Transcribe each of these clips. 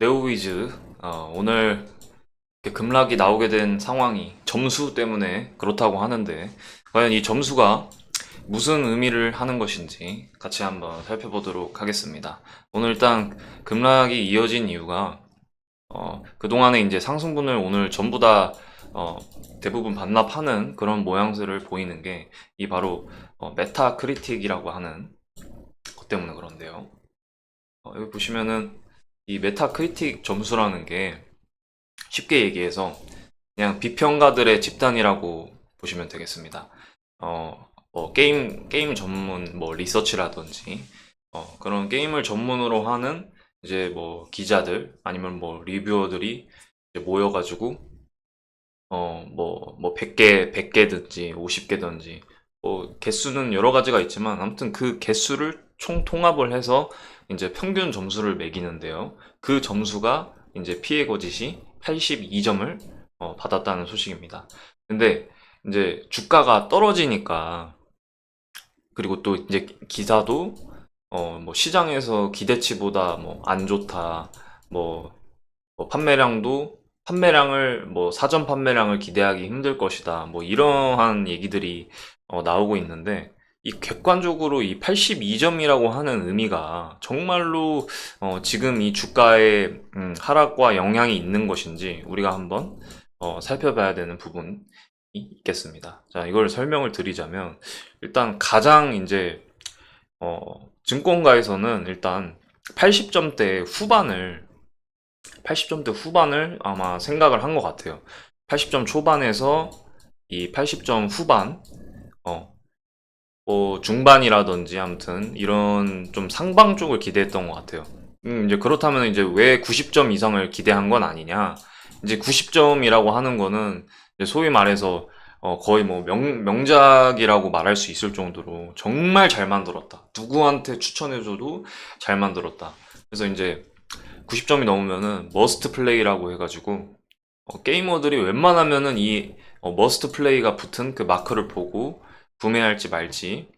네오위즈 오늘 이렇게 급락이 나오게 된 상황이 점수 때문에 그렇다고 하는데 과연 이 점수가 무슨 의미를 하는 것인지 같이 한번 살펴보도록 하겠습니다. 오늘 일단 급락이 이어진 이유가 그동안에 이제 상승분을 오늘 전부 다 어, 대부분 반납하는 그런 모양새를 보이는 게 이 바로 메타크리틱이라고 하는 것 때문에 그런데요. 여기 보시면은 이 메타크리틱 점수라는 게 쉽게 얘기해서 그냥 비평가들의 집단이라고 보시면 되겠습니다. 게임 전문 뭐 리서치라든지 그런 게임을 전문으로 하는 이제 뭐 기자들 아니면 뭐 리뷰어들이 이제 모여가지고 뭐 100개든지 50개든지 뭐 개수는 여러 가지가 있지만 아무튼 그 개수를 총 통합을 해서 이제 평균 점수를 매기는데요. 그 점수가 이제 피해 거짓이 82점을 받았다는 소식입니다. 근데 이제 주가가 떨어지니까 그리고 또 이제 기사도 뭐 시장에서 기대치보다 뭐 안 좋다 뭐, 판매량을 뭐 사전 판매량을 기대하기 힘들 것이다 뭐 이러한 얘기들이 나오고 있는데 이 객관적으로 이 82점이라고 하는 의미가 정말로 지금 이 주가의 하락과 영향이 있는 것인지 우리가 한번 살펴봐야 되는 부분이 있겠습니다. 자, 이걸 설명을 드리자면 일단 가장 이제 증권가에서는 일단 80점대 후반을 80점대 후반을 아마 생각을 한 것 같아요. 80점 초반에서 이 80점 후반, 뭐 중반이라든지 아무튼 이런 좀 상방 쪽을 기대했던 것 같아요. 이제 그렇다면 이제 왜 90점 이상을 기대한 건 아니냐? 이제 90점이라고 하는 거는 이제 소위 말해서 거의 뭐 명작이라고 말할 수 있을 정도로 정말 잘 만들었다. 누구한테 추천해줘도 잘 만들었다. 그래서 이제 90점이 넘으면은 머스트 플레이라고 해가지고 게이머들이 웬만하면은 이 머스트 플레이가 붙은 그 마크를 보고 구매할지 말지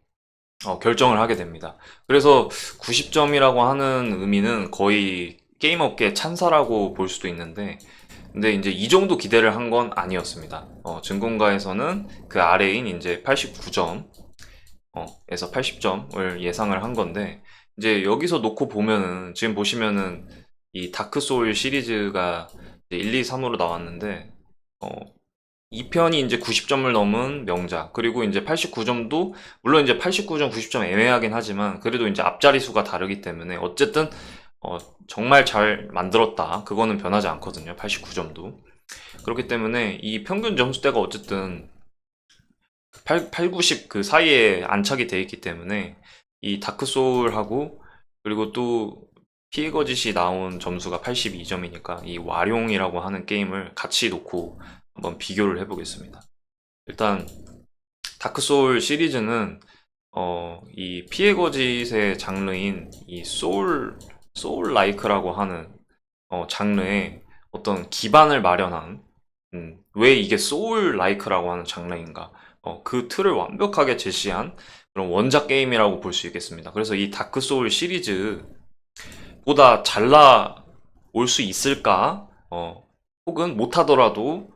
결정을 하게 됩니다. 그래서 90점이라고 하는 의미는 거의 게임 업계 찬사라고 볼 수도 있는데 근데 이제 이 정도 기대를 한 건 아니었습니다. 증권가에서는 그 아래인 이제 89점 에서 80점을 예상을 한 건데 이제 여기서 놓고 보면은 지금 보시면은 이 다크 소울 시리즈가 이제 1, 2, 3으로 나왔는데 어 2편이 이제 90점을 넘은 명작 그리고 이제 89점도 물론 이제 89점, 90점 애매하긴 하지만 그래도 이제 앞자리 수가 다르기 때문에 어쨌든 어 정말 잘 만들었다. 그거는 변하지 않거든요. 89점도. 그렇기 때문에 이 평균 점수대가 어쨌든 90 그 사이에 안착이 돼 있기 때문에 이 다크 소울하고 그리고 또 피거짓이 나온 점수가 82점이니까 이 와룡이라고 하는 게임을 같이 놓고 한번 비교를 해보겠습니다. 일단 다크 소울 시리즈는 이 피해거짓의 장르인 이 소울 라이크라고 하는 장르에 어떤 기반을 마련한 왜 이게 소울 라이크라고 하는 장르인가 그 틀을 완벽하게 제시한 그런 원작 게임이라고 볼 수 있겠습니다. 그래서 이 다크 소울 시리즈보다 잘 나올 수 있을까? 혹은 못하더라도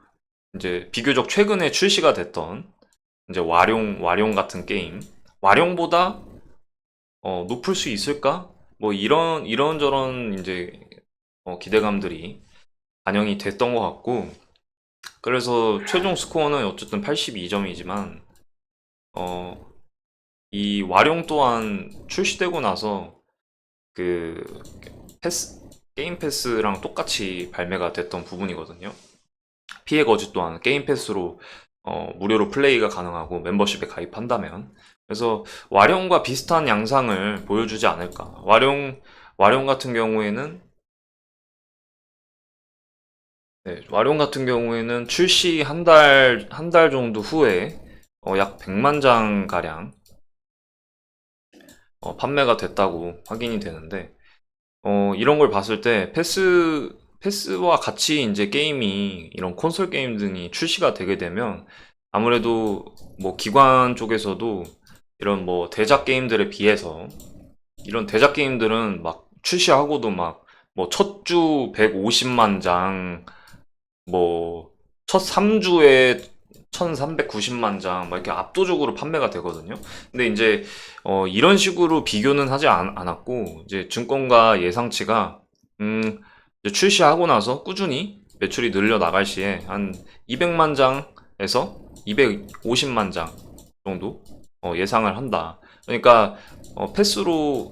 이제 비교적 최근에 출시가 됐던 이제 와룡 같은 게임 와룡보다 높을 수 있을까? 뭐 이런저런 이제 기대감들이 반영이 됐던 것 같고 그래서 최종 스코어는 어쨌든 82점이지만 이 와룡 또한 출시되고 나서 그 게임 패스랑 똑같이 발매가 됐던 부분이거든요. 피해 거짓 또한 게임 패스로 무료로 플레이가 가능하고 멤버십에 가입한다면 그래서 와룡과 비슷한 양상을 보여주지 않을까. 와룡 같은 경우에는 네, 와룡 같은 경우에는 출시 한 달 정도 후에 약 100만 장 가량 판매가 됐다고 확인이 되는데 이런 걸 봤을 때 패스와 같이 이제 게임이 이런 콘솔 게임 등이 출시가 되게 되면 아무래도 뭐 기관 쪽에서도 이런 뭐 대작 게임들에 비해서 이런 대작 게임들은 막 출시하고도 막 뭐 첫 주 150만 장, 뭐 첫 3주에 1390만 장, 막 이렇게 압도적으로 판매가 되거든요. 근데 이제 이런 식으로 비교는 하지 않았고, 이제 증권가 예상치가 이제 출시하고 나서 꾸준히 매출이 늘려 나갈 시에 한 200만 장에서 250만 장 정도 예상을 한다. 그러니까 패스로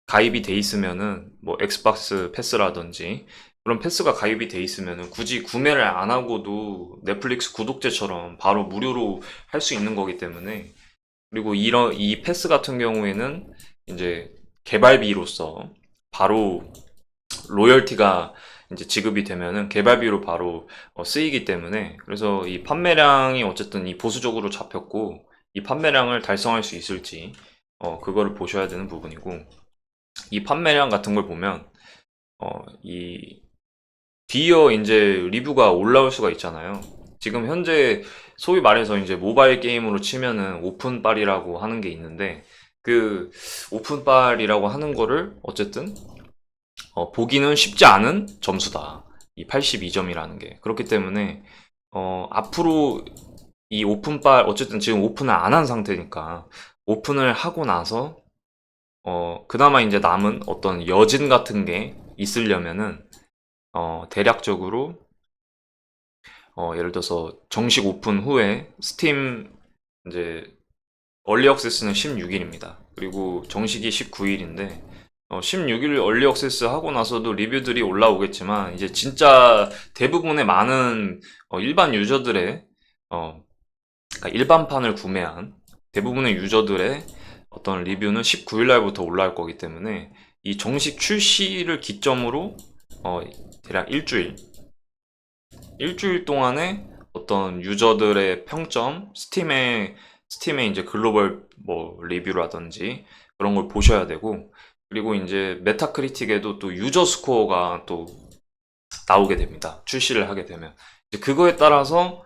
가입이 돼 있으면은 뭐 엑스박스 패스라든지 그런 패스가 가입이 돼 있으면은 굳이 구매를 안 하고도 넷플릭스 구독제처럼 바로 무료로 할 수 있는 거기 때문에, 그리고 이런 이 패스 같은 경우에는 이제 개발비로서 바로 로열티가 이제 지급이 되면은 개발비로 바로 쓰이기 때문에, 그래서 이 판매량이 어쨌든 이 보수적으로 잡혔고 이 판매량을 달성할 수 있을지 그거를 보셔야 되는 부분이고, 이 판매량 같은 걸 보면 이 뒤이어 이제 리뷰가 올라올 수가 있잖아요. 지금 현재 소위 말해서 이제 모바일 게임으로 치면은 오픈빨이라고 하는 게 있는데, 그 오픈빨이라고 하는 거를 어쨌든 보기는 쉽지 않은 점수다. 이 82점이라는 게. 그렇기 때문에 앞으로 이 오픈빨, 어쨌든 지금 오픈을 안 한 상태니까 오픈을 하고 나서 그나마 이제 남은 어떤 여진 같은 게 있으려면은 대략적으로 예를 들어서 정식 오픈 후에 스팀 이제 얼리 액세스는 16일입니다. 그리고 정식이 19일인데 16일 얼리 액세스 하고 나서도 리뷰들이 올라오겠지만, 이제 진짜 대부분의 많은 일반 유저들의 그러니까 일반판을 구매한 대부분의 유저들의 어떤 리뷰는 19일 날부터 올라올 거기 때문에, 이 정식 출시를 기점으로 대략 일주일 동안에 어떤 유저들의 평점, 스팀의 이제 글로벌 뭐 리뷰라든지 그런 걸 보셔야 되고, 그리고 이제 메타크리틱에도 또 유저 스코어가 또 나오게 됩니다. 출시를 하게 되면. 이제 그거에 따라서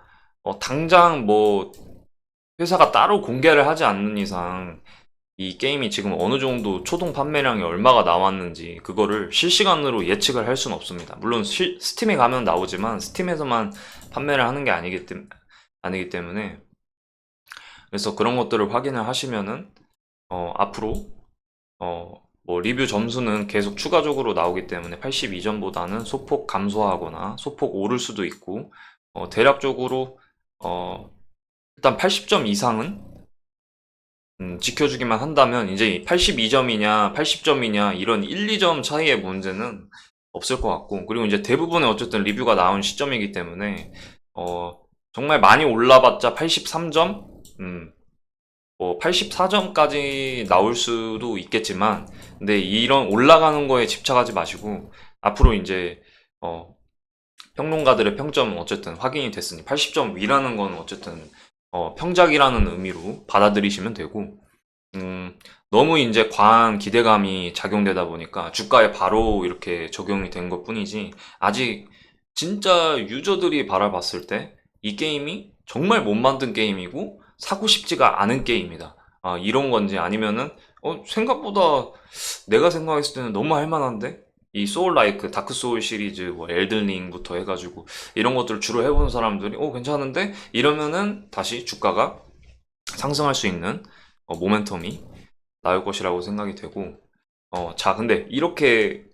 당장 뭐 회사가 따로 공개를 하지 않는 이상 이 게임이 지금 어느 정도 초동 판매량이 얼마가 나왔는지 그거를 실시간으로 예측을 할 수는 없습니다. 물론 스팀에 가면 나오지만 스팀에서만 판매를 하는 게 아니기 때문에, 그래서 그런 것들을 확인을 하시면은 앞으로 뭐 리뷰 점수는 계속 추가적으로 나오기 때문에 82점보다는 소폭 감소하거나 소폭 오를 수도 있고, 대략적으로 일단 80점 이상은 지켜주기만 한다면, 이제 82점이냐 80점이냐 이런 1, 2점 차이의 문제는 없을 것 같고, 그리고 이제 대부분의 어쨌든 리뷰가 나온 시점이기 때문에 정말 많이 올라봤자 83점, 뭐 84점까지 나올 수도 있겠지만, 근데 이런 올라가는 거에 집착하지 마시고 앞으로 이제 평론가들의 평점은 어쨌든 확인이 됐으니 80점 위라는 건 어쨌든 평작이라는 의미로 받아들이시면 되고, 너무 이제 과한 기대감이 작용되다 보니까 주가에 바로 이렇게 적용이 된 것뿐이지, 아직 진짜 유저들이 바라봤을 때 이 게임이 정말 못 만든 게임이고 사고 싶지가 않은 게임이다, 이런 건지, 아니면은 생각보다 내가 생각했을 때는 너무 할만한데, 이 소울 라이크, 다크 소울 시리즈, 뭐 엘든링부터 해가지고 이런 것들을 주로 해본 사람들이 괜찮은데 이러면은 다시 주가가 상승할 수 있는 모멘텀이 나올 것이라고 생각이 되고, 자, 근데 이렇게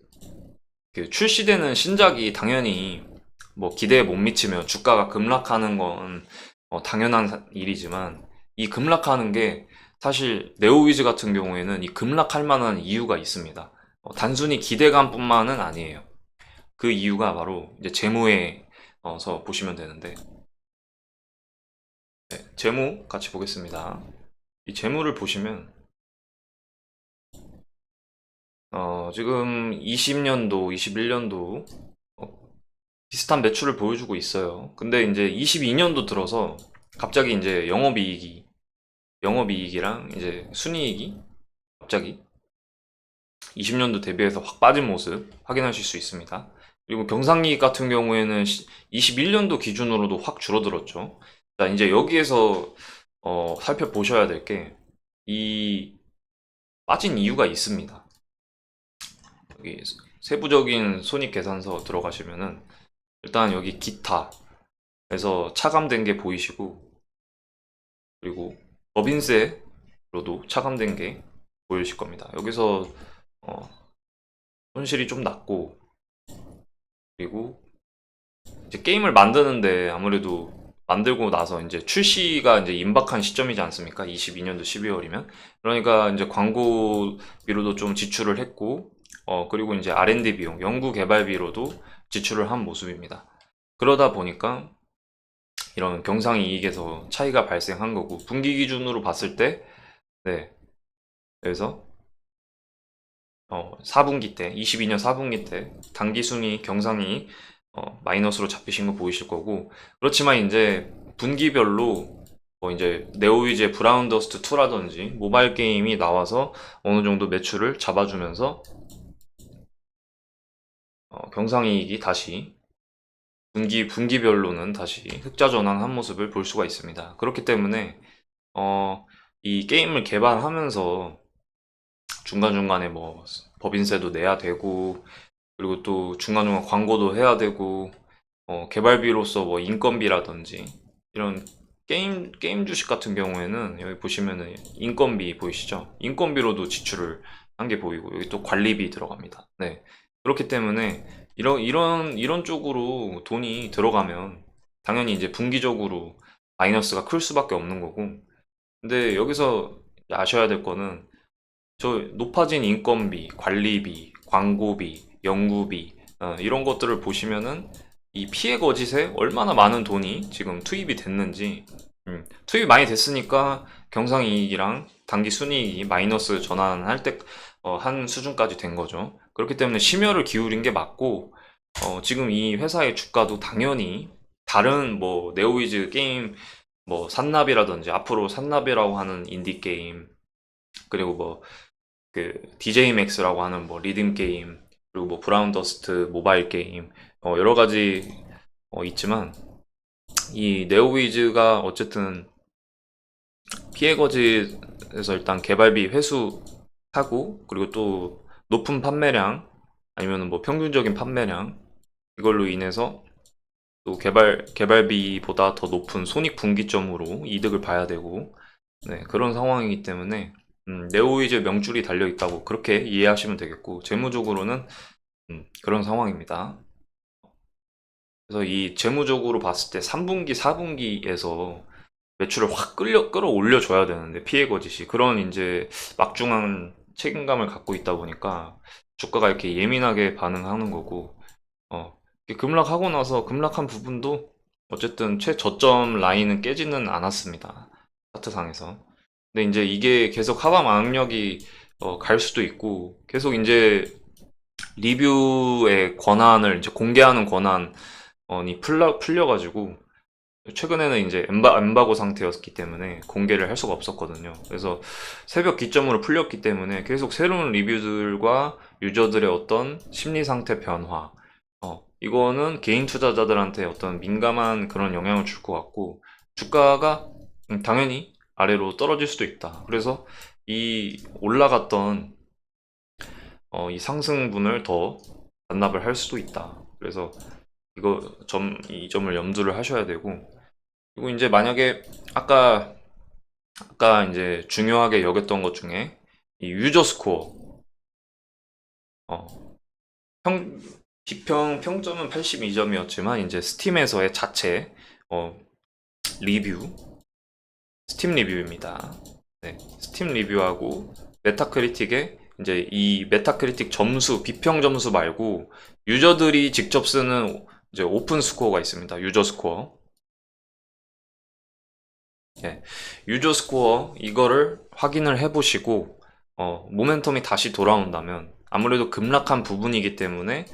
그 출시되는 신작이 당연히 뭐 기대에 못 미치면 주가가 급락하는 건 당연한 일이지만, 이 급락하는 게 사실 네오위즈 같은 경우에는 이 급락할 만한 이유가 있습니다. 단순히 기대감뿐만은 아니에요. 그 이유가 바로 이제 재무에서 보시면 되는데, 네, 재무 같이 보겠습니다. 이 재무를 보시면 지금 20년도, 21년도 비슷한 매출을 보여주고 있어요. 근데 이제 22년도 들어서 갑자기 이제 영업이익이랑 이제 순이익이 갑자기 20년도 대비해서 확 빠진 모습 확인하실 수 있습니다. 그리고 경상이익 같은 경우에는 21년도 기준으로도 확 줄어들었죠. 자, 이제 여기에서 살펴보셔야 될 게, 이 빠진 이유가 있습니다. 여기 세부적인 손익 계산서 들어가시면은 일단 여기 기타에서 차감된 게 보이시고, 그리고 법인세로도 차감된 게 보이실 겁니다. 여기서 어, 손실이 좀 났고, 그리고 이제 게임을 만드는데 아무래도 만들고 나서 이제 출시가 이제 임박한 시점이지 않습니까? 22년도 12월이면. 그러니까 이제 광고비로도 좀 지출을 했고, 그리고 이제 R&D 비용, 연구 개발비로도 지출을 한 모습입니다. 그러다 보니까 이런 경상이익에서 차이가 발생한 거고, 분기 기준으로 봤을 때, 네. 그래서 4분기 때, 22년 4분기 때 당기순이 경상이익 마이너스로 잡히신 거 보이실 거고, 그렇지만 이제 분기별로 뭐 이제 네오위즈의 브라운 더스트 2라든지 모바일 게임이 나와서 어느 정도 매출을 잡아주면서 경상이익이 다시 분기별로는 다시 흑자 전환한 모습을 볼 수가 있습니다. 그렇기 때문에 이 게임을 개발하면서 중간중간에 뭐 법인세도 내야 되고, 그리고 또 중간중간 광고도 해야 되고, 개발비로서 뭐 인건비라든지 이런 게임 주식 같은 경우에는 여기 보시면은 인건비 보이시죠? 인건비로도 지출을 한 게 보이고, 여기 또 관리비 들어갑니다. 네. 그렇기 때문에 이런 쪽으로 돈이 들어가면 당연히 이제 분기적으로 마이너스가 클 수밖에 없는 거고, 근데 여기서 아셔야 될 거는 저 높아진 인건비, 관리비, 광고비, 연구비 이런 것들을 보시면은 이 피해 거짓에 얼마나 많은 돈이 지금 투입이 됐는지, 투입이 많이 됐으니까 경상이익이랑 당기 순이익이 마이너스 전환할 때 한 수준까지 된 거죠. 그렇기 때문에 심혈을 기울인 게 맞고, 지금 이 회사의 주가도 당연히 다른 뭐 네오위즈 게임 뭐 산나비라든지 앞으로 산나비라고 하는 인디 게임, 그리고 뭐 그 DJ 맥스라고 하는 뭐 리듬 게임, 그리고 뭐 브라운 더스트 모바일 게임, 여러 가지 있지만 이 네오위즈가 어쨌든 피해 거짓에서 일단 개발비 회수하고, 그리고 또 높은 판매량 아니면 뭐 평균적인 판매량, 이걸로 인해서 또 개발비보다 더 높은 손익 분기점으로 이득을 봐야 되고, 네, 그런 상황이기 때문에 네오위즈 명줄이 달려 있다고 그렇게 이해하시면 되겠고, 재무적으로는 그런 상황입니다. 그래서 이 재무적으로 봤을 때 3분기, 4분기에서 매출을 확 끌어올려 줘야 되는데, 피해 거짓이 그런 이제 막중한 책임감을 갖고 있다 보니까 주가가 이렇게 예민하게 반응하는 거고, 이렇게 급락하고 나서 급락한 부분도 어쨌든 최저점 라인은 깨지는 않았습니다. 차트상에서. 근데 이제 이게 계속 하방 악력이 갈 수도 있고, 계속 이제 리뷰의 권한을 이제 공개하는 권한이 풀려가지고, 최근에는 이제 엠바고 상태였기 때문에 공개를 할 수가 없었거든요. 그래서 새벽 기점으로 풀렸기 때문에 계속 새로운 리뷰들과 유저들의 어떤 심리 상태 변화, 이거는 개인 투자자들한테 어떤 민감한 그런 영향을 줄 것 같고, 주가가 당연히 아래로 떨어질 수도 있다. 그래서 이 올라갔던 이 상승분을 더 반납을 할 수도 있다. 그래서 이 점을 염두를 하셔야 되고, 그리고 이제 만약에 아까 이제 중요하게 여겼던 것 중에 이 유저 스코어, 어, 비평 평점은 82점이었지만 이제 스팀에서의 자체 어, 리뷰, 스팀 리뷰입니다. 네, 스팀 리뷰하고 메타크리틱에 이제 이 메타크리틱 점수, 비평 점수 말고 유저들이 직접 쓰는 이제 오픈 스코어가 있습니다. 유저 스코어. 예, 유저 스코어 이거를 확인을 해보시고, 모멘텀이 다시 돌아온다면 아무래도 급락한 부분이기 때문에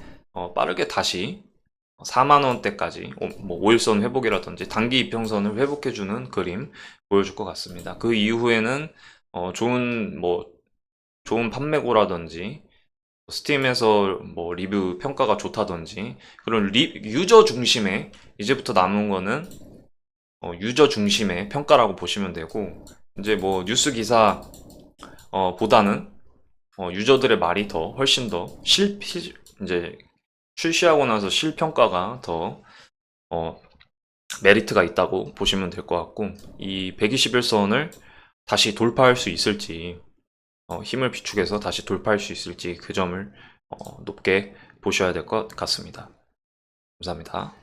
빠르게 다시 4만 원대까지 뭐 5일선 회복이라든지 단기 이평선을 회복해주는 그림 보여줄 것 같습니다. 그 이후에는 좋은 판매고라든지 스팀에서 뭐 리뷰 평가가 좋다든지 그런 유저 중심의, 이제부터 남은 거는 유저 중심의 평가라고 보시면 되고, 이제 뭐 뉴스 기사 보다는 유저들의 말이 더 훨씬 더 이제 출시하고 나서 실평가가 더 메리트가 있다고 보시면 될 것 같고, 이 121선을 다시 돌파할 수 있을지, 힘을 비축해서 다시 돌파할 수 있을지 그 점을 높게 보셔야 될 것 같습니다. 감사합니다.